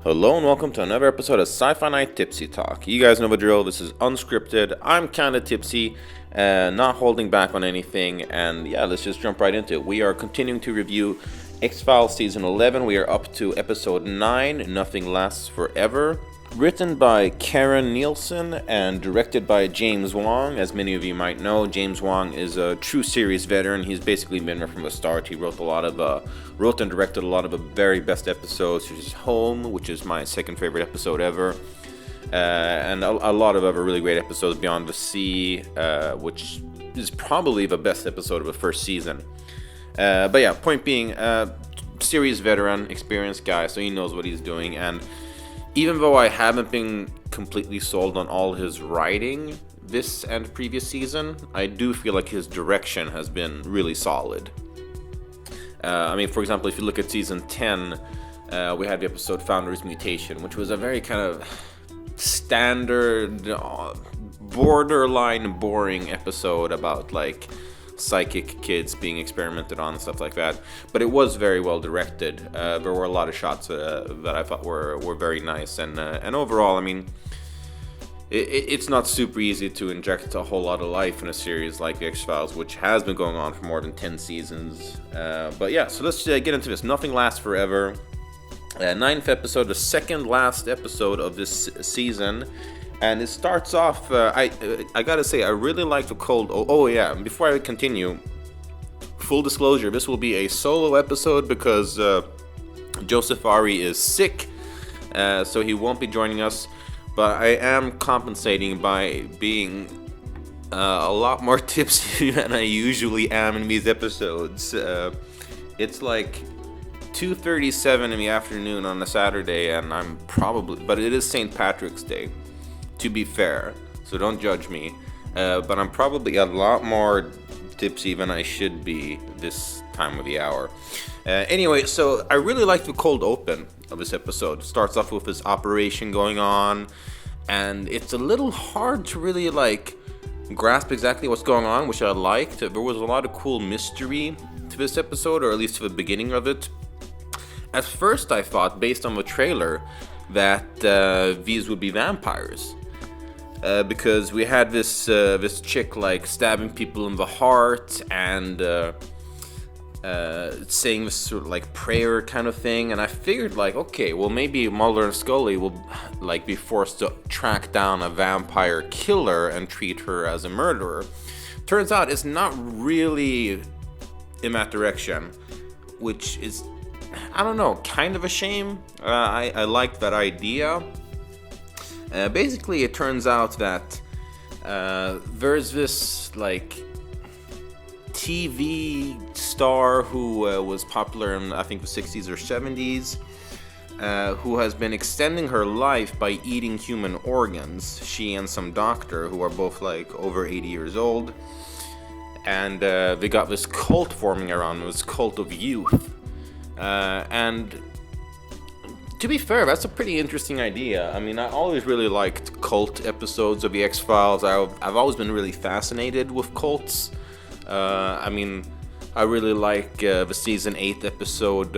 Hello and welcome to another episode of Sci-Fi-Night Tipsy Talk. You guys know the drill. This is unscripted. I'm kind of tipsy, not holding back on anything. And yeah, let's just jump right into it. We are continuing to review X-Files Season 11. We are up to Episode 9, Nothing Lasts Forever. Written by Karen Nielsen and directed by James Wong. As many of you might know, James Wong is a true series veteran. He's basically been there from the start. He wrote and directed a lot of the very best episodes, such as Home, which is my second favorite episode ever, and a lot of other really great episodes, Beyond the Sea, which is probably the best episode of the first season. But yeah, point being, series veteran, experienced guy, so he knows what he's doing. And even though I haven't been completely sold on all his writing this and previous season, I do feel like his direction has been really solid. For example, if you look at Season 10, we had the episode Founder's Mutation, which was a very kind of standard, borderline boring episode about, like, psychic kids being experimented on and stuff like that, but it was very well directed. There were a lot of shots that I thought were very nice, and overall, I mean, it's not super easy to inject a whole lot of life in a series like the X-Files, which has been going on for more than 10 seasons. But yeah, so let's get into this. Nothing Lasts Forever. 9th episode, the second last episode of this season. And it starts off, I gotta say, I really like the cold... Oh yeah, before I continue, full disclosure, this will be a solo episode because Joseph Ari is sick, so he won't be joining us. But I am compensating by being a lot more tipsy than I usually am in these episodes. It's like 2:37 in the afternoon on a Saturday, and but it is St. Patrick's Day, to be fair, so don't judge me. But I'm probably a lot more tipsy than I should be this time of the hour. Anyway, so I really like the cold open of this episode. It starts off with this operation going on, and it's a little hard to really grasp exactly what's going on, which I liked. There was a lot of cool mystery to this episode, or at least to the beginning of it. At first I thought, based on the trailer, that these would be vampires. Because we had this chick stabbing people in the heart and saying this sort of prayer kind of thing, and I figured okay, well, maybe Mulder and Scully will be forced to track down a vampire killer and treat her as a murderer. Turns out it's not really in that direction, which is, I don't know, kind of a shame. I liked that idea. Basically, it turns out that there's this TV star who was popular in, I think, the 60s or 70s, who has been extending her life by eating human organs. She and some doctor who are both over 80 years old, and they got this cult forming around them, this cult of youth. And to be fair, that's a pretty interesting idea. I mean, I always really liked cult episodes of the X-Files. I've always been really fascinated with cults. I really like the season 8 episode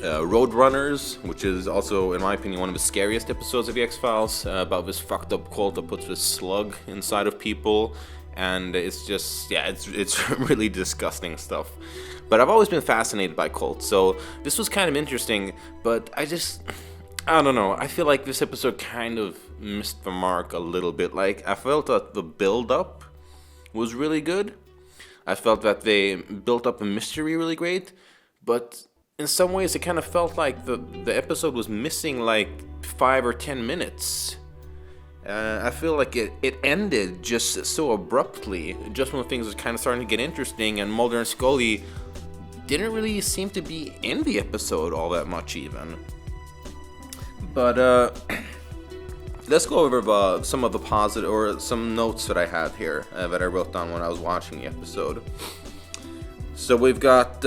Roadrunners, which is also, in my opinion, one of the scariest episodes of the X-Files, about this fucked up cult that puts this slug inside of people. And it's just, yeah, it's really disgusting stuff. But I've always been fascinated by cults, so this was kind of interesting, but I don't know, I feel like this episode kind of missed the mark a little bit. I felt that the build-up was really good. I felt that they built up a mystery really great, but in some ways it kind of felt like the episode was missing 5 or 10 minutes. I feel like it ended just so abruptly, just when things were kind of starting to get interesting, and Mulder and Scully didn't really seem to be in the episode all that much even. But let's go over some of the positive, or some notes that I have here that I wrote down when I was watching the episode. So we've got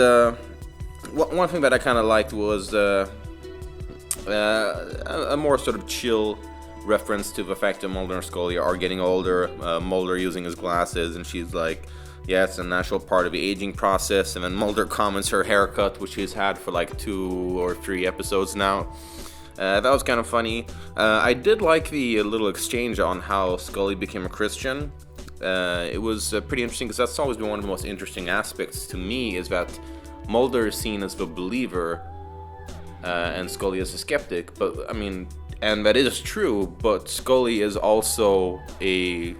one thing that I kind of liked was a more sort of chill reference to the fact that Mulder and Scully are getting older. Mulder using his glasses, and she's like, yeah, it's a natural part of the aging process. And then Mulder comments her haircut, which he's had for 2 or 3 episodes now. That was kind of funny. I did like the little exchange on how Scully became a Christian. It was pretty interesting because that's always been one of the most interesting aspects to me, is that Mulder is seen as the believer and Scully as a skeptic. But I mean, and that is true, but Scully is also a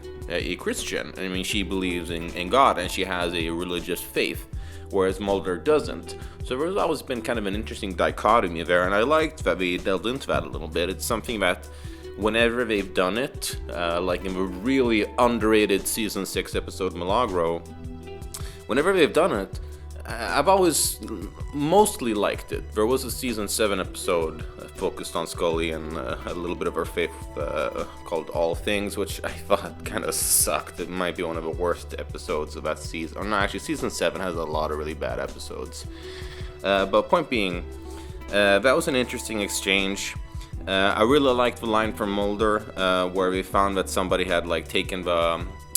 Christian. I mean, she believes in God and she has a religious faith, whereas Mulder doesn't. So there's always been kind of an interesting dichotomy there, and I liked that they delved into that a little bit. It's something that whenever they've done it, like in the really underrated season 6 episode Milagro, whenever they've done it, I've always mostly liked it. There was a season 7 episode focused on Scully and a little bit of her faith called All Things, which I thought kind of sucked. It might be one of the worst episodes of that season. Or no, actually, season 7 has a lot of really bad episodes. But point being, that was an interesting exchange. I really liked the line from Mulder where we found that somebody had like taken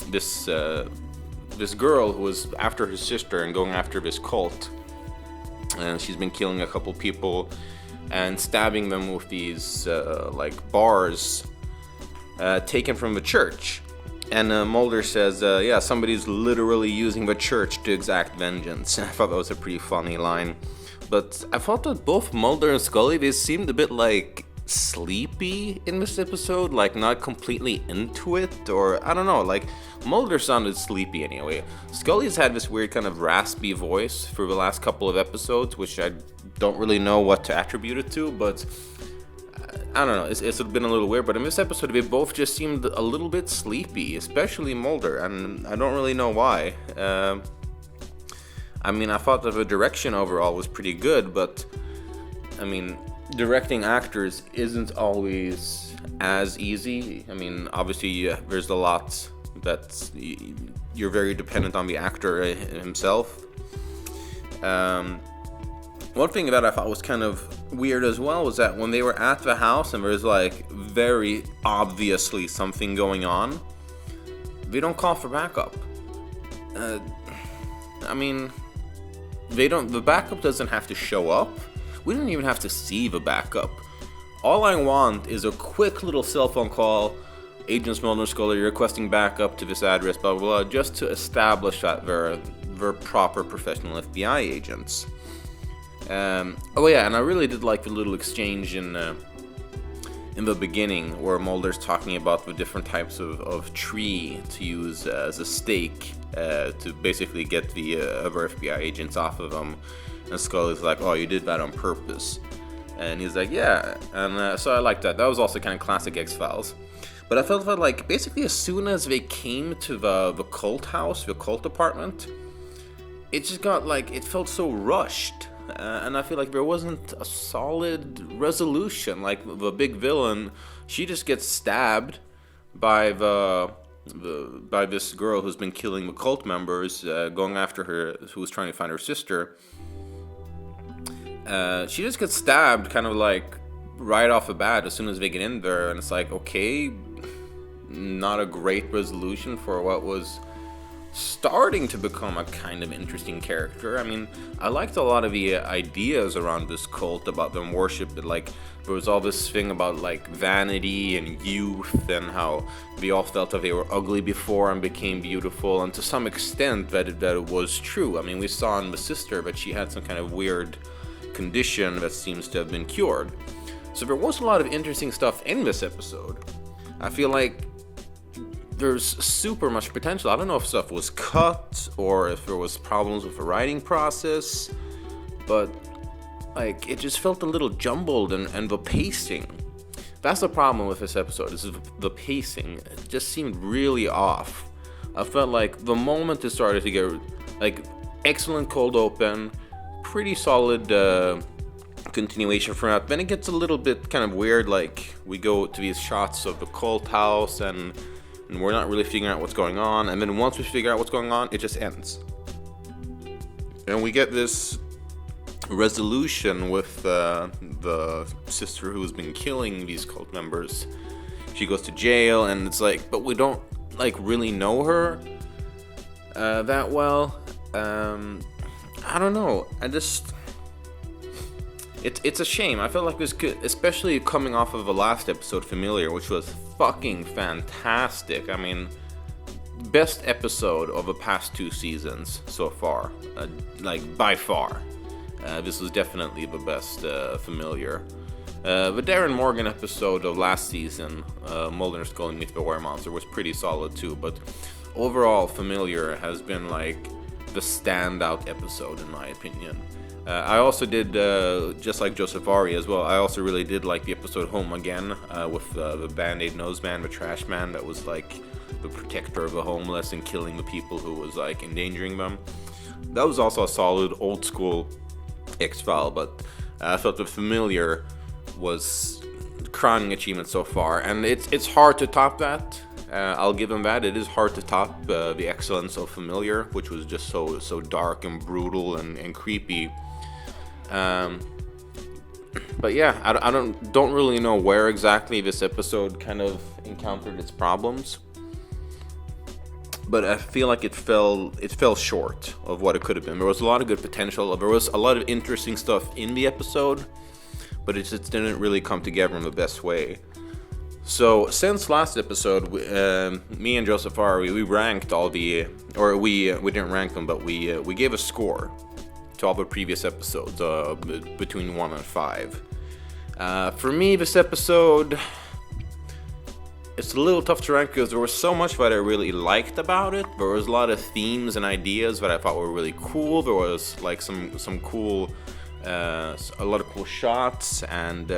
this girl who was after his sister and going after this cult, and she's been killing a couple people and stabbing them with these like bars taken from the church. And Mulder says, yeah, somebody's literally using the church to exact vengeance. I thought that was a pretty funny line. But I thought that both Mulder and Scully, they seemed a bit like sleepy in this episode, like not completely into it, or I don't know, like Mulder sounded sleepy anyway. Scully's had this weird kind of raspy voice for the last couple of episodes, which I don't really know what to attribute it to, but I don't know, it's been a little weird. But in this episode, they both just seemed a little bit sleepy, especially Mulder, and I don't really know why. I mean, I thought that the direction overall was pretty good, but I mean, directing actors isn't always as easy. I mean, obviously, there's a lot that you're very dependent on the actor himself. One thing that I thought was kind of weird as well was that when they were at the house and there's like very obviously something going on, they don't call for backup. I mean, the backup doesn't have to show up. We don't even have to see the backup. All I want is a quick little cell phone call. Agents Mulder and Scully requesting backup to this address, blah, blah, blah, just to establish that they're proper professional FBI agents. Oh yeah, and I really did like the little exchange in the beginning where Mulder's talking about the different types of tree to use as a stake to basically get the other FBI agents off of them. And Scully's like, oh, you did that on purpose. And he's like, yeah. And so I liked that. That was also kind of classic X-Files. But I felt that, like, basically as soon as they came to the cult house, the cult apartment, it just got, like, it felt so rushed. And I feel like there wasn't a solid resolution. Like, the big villain, she just gets stabbed by by this girl who's been killing the cult members, going after her, who was trying to find her sister. She just gets stabbed kind of like right off the bat as soon as they get in there, and it's like, okay, not a great resolution for what was starting to become a kind of interesting character. I mean, I liked a lot of the ideas around this cult about them worship. Like, there was all this thing about like vanity and youth and how they all felt that they were ugly before and became beautiful, and to some extent that it was true. I mean, we saw in the sister that she had some kind of weird condition that seems to have been cured. So there was a lot of interesting stuff in this episode. I feel like there's super much potential. I don't know if stuff was cut or if there was problems with the writing process, but like it just felt a little jumbled, and the pacing. That's the problem with this episode, is the pacing. It just seemed really off. I felt like the moment it started to get like excellent cold open, pretty solid continuation from that. Then it gets a little bit kind of weird, like we go to these shots of the cult house and we're not really figuring out what's going on, and then once we figure out what's going on, it just ends. And we get this resolution with the sister who's been killing these cult members. She goes to jail, and it's like, but we don't like really know her that well. I don't know. It's a shame. I felt like this could, especially coming off of the last episode, Familiar, which was fucking fantastic. I mean, best episode of the past 2 seasons so far, like by far. This was definitely the best Familiar. The Darren Morgan episode of last season, Mulder and Scully Meet the Were Monster, was pretty solid too, but overall, Familiar has been like the standout episode in my opinion. I also did, just like Joseph Ari as well, I also really did like the episode Home Again, with the Band-Aid Nose Man, the trash man that was like the protector of the homeless and killing the people who was like endangering them. That was also a solid old school X-File, but I thought the Familiar was crowning achievement so far, and it's hard to top that. I'll give him that. It is hard to top the excellence of Familiar, which was just so dark and brutal and creepy. But yeah, I don't really know where exactly this episode kind of encountered its problems, but I feel like it fell short of what it could have been. There was a lot of good potential. There was a lot of interesting stuff in the episode, but it just didn't really come together in the best way. So since last episode, me and Joseph Ari, we ranked all the, or we didn't rank them, but we gave a score to all the previous episodes, between 1 and 5. For me, this episode, it's a little tough to rank because there was so much that I really liked about it. There was a lot of themes and ideas that I thought were really cool. There was like some cool, a lot of cool shots and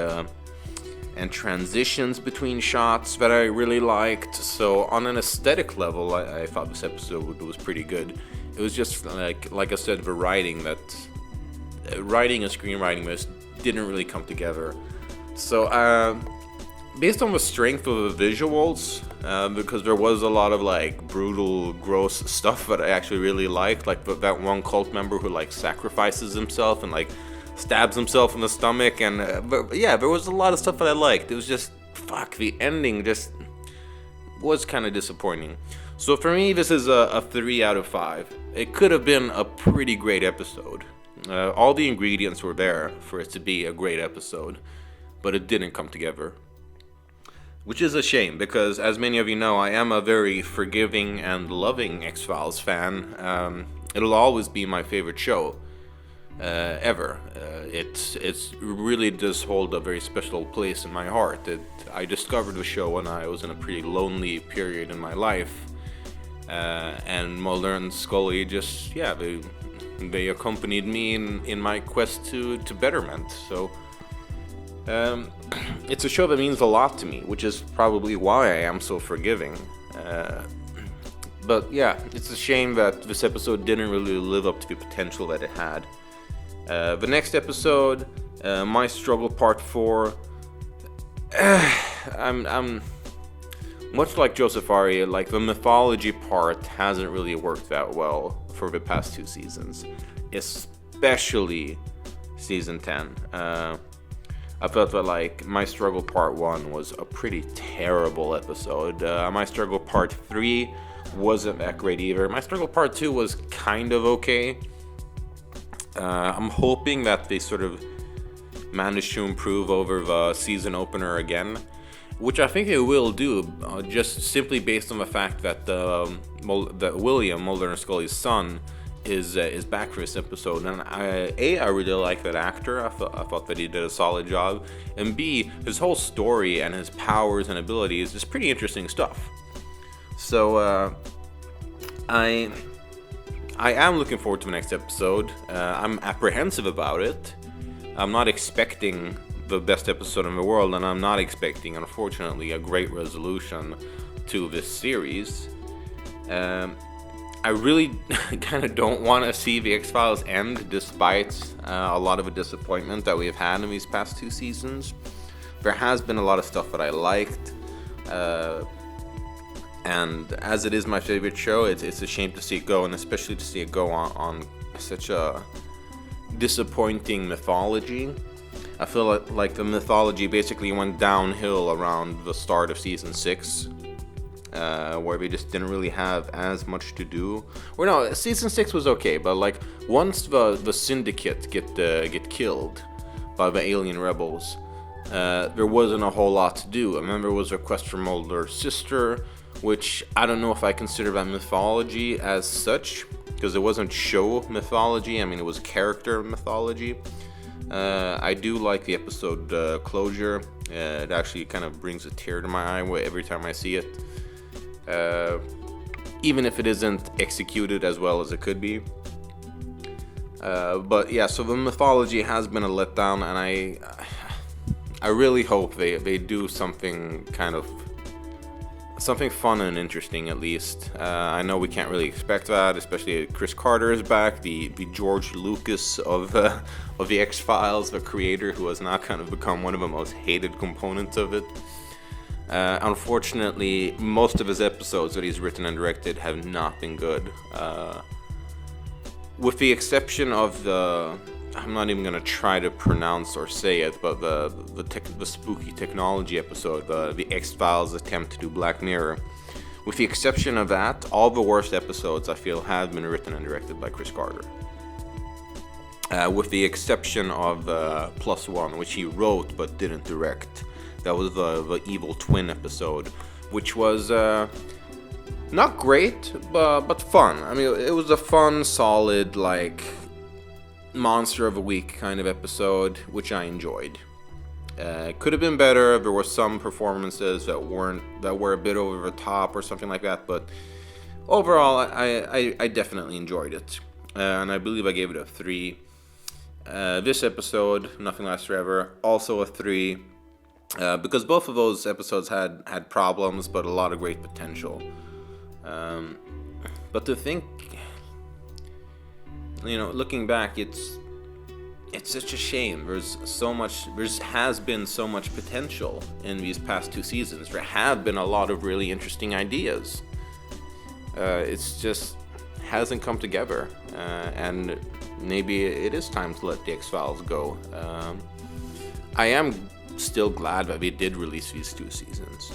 transitions between shots that I really liked. So on an aesthetic level, I thought this episode was pretty good. It was just like I said, the writing and screenwriting just didn't really come together. So based on the strength of the visuals, because there was a lot of like brutal, gross stuff that I actually really liked, like that one cult member who like sacrifices himself and like stabs himself in the stomach, and yeah, there was a lot of stuff that I liked. It was just, the ending just was kind of disappointing. So for me, this is a 3 out of 5. It could have been a pretty great episode. All the ingredients were there for it to be a great episode, but it didn't come together. Which is a shame, because as many of you know, I am a very forgiving and loving X-Files fan. It'll always be my favorite show. Ever. It's really does hold a very special place in my heart. I discovered the show when I was in a pretty lonely period in my life, and Mulder and Scully just, they accompanied me in my quest to betterment. So it's a show that means a lot to me, which is probably why I am so forgiving. But yeah, it's a shame that this episode didn't really live up to the potential that it had. The next episode, My Struggle Part 4, I'm much like Joseph Ari, like the mythology part hasn't really worked that well for the past 2 seasons, especially season 10. I felt that like My Struggle Part 1 was a pretty terrible episode. My Struggle Part 3 wasn't that great either. My Struggle Part 2 was kind of okay. I'm hoping that they sort of manage to improve over the season opener again, which I think they will do, just simply based on the fact that that William, Mulder and Scully's son, is back for this episode. And I really like that actor. I thought that he did a solid job, and B, his whole story and his powers and abilities is pretty interesting stuff. So I am looking forward to the next episode. I'm apprehensive about it. I'm not expecting the best episode in the world, and I'm not expecting, unfortunately, a great resolution to this series. I really kind of don't want to see the X-Files end, despite a lot of the disappointment that we have had in these past 2 seasons. There has been a lot of stuff that I liked. And as it is my favorite show, it's a shame to see it go, and especially to see it go on such a disappointing mythology. I feel like the mythology basically went downhill around the start of season 6, where we just didn't really have as much to do. Or no, season 6 was okay, but like once the syndicate get killed, by the alien rebels, there wasn't a whole lot to do. I remember it was a quest for Mulder's sister, which I don't know if I consider that mythology as such, because it wasn't show mythology. I mean, it was character mythology. I do like the episode Closure. It actually kind of brings a tear to my eye every time I see it. Even if it isn't executed as well as it could be. But yeah, so the mythology has been a letdown, and I really hope they do something fun and interesting at least. I know we can't really expect that, especially Chris Carter is back, the George Lucas of the X-Files, the creator who has now kind of become one of the most hated components of it. Unfortunately, most of his episodes that he's written and directed have not been good. With the exception of I'm not even going to try to pronounce or say it, but the spooky technology episode, the X-Files attempt to do Black Mirror. With the exception of that, all the worst episodes I feel have been written and directed by Chris Carter. With the exception of Plus One, which he wrote but didn't direct. That was the Evil Twin episode, which was not great, but fun. I mean, it was a fun, solid, like, Monster of the Week kind of episode, which I enjoyed. It could have been better. There were some performances that were a bit over the top or something like that, but overall, I definitely enjoyed it, and I believe I gave it a 3. This episode, Nothing Lasts Forever, also a 3. Because both of those episodes had problems, but a lot of great potential. But to think, looking back, it's such a shame. There has been so much potential in these past 2 seasons. There have been a lot of really interesting ideas. It's just hasn't come together, and maybe it is time to let the X-Files go. I am still glad that we did release these 2 seasons.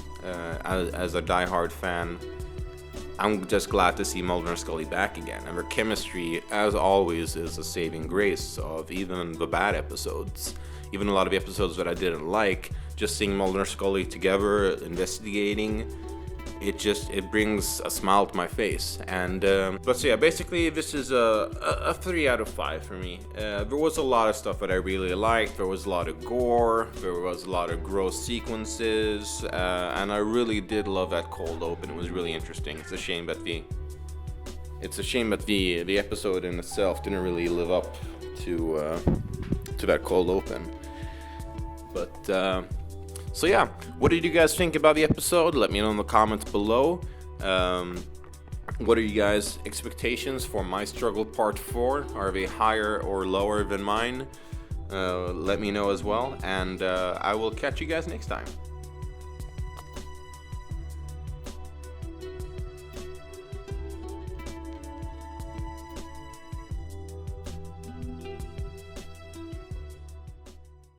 As a diehard fan, I'm just glad to see Mulder and Scully back again. And their chemistry, as always, is a saving grace of even the bad episodes. Even a lot of the episodes that I didn't like, just seeing Mulder and Scully together, investigating, it brings a smile to my face. And but so yeah, basically this is a 3 out of 5 for me. There was a lot of stuff that I really liked. There was a lot of gore, there was a lot of gross sequences, and I really did love that cold open. It was really interesting. It's a shame that the episode in itself didn't really live up to that cold open. But so yeah, what did you guys think about the episode? Let me know in the comments below. What are you guys' expectations for My Struggle Part 4? Are they higher or lower than mine? Let me know as well, and I will catch you guys next time.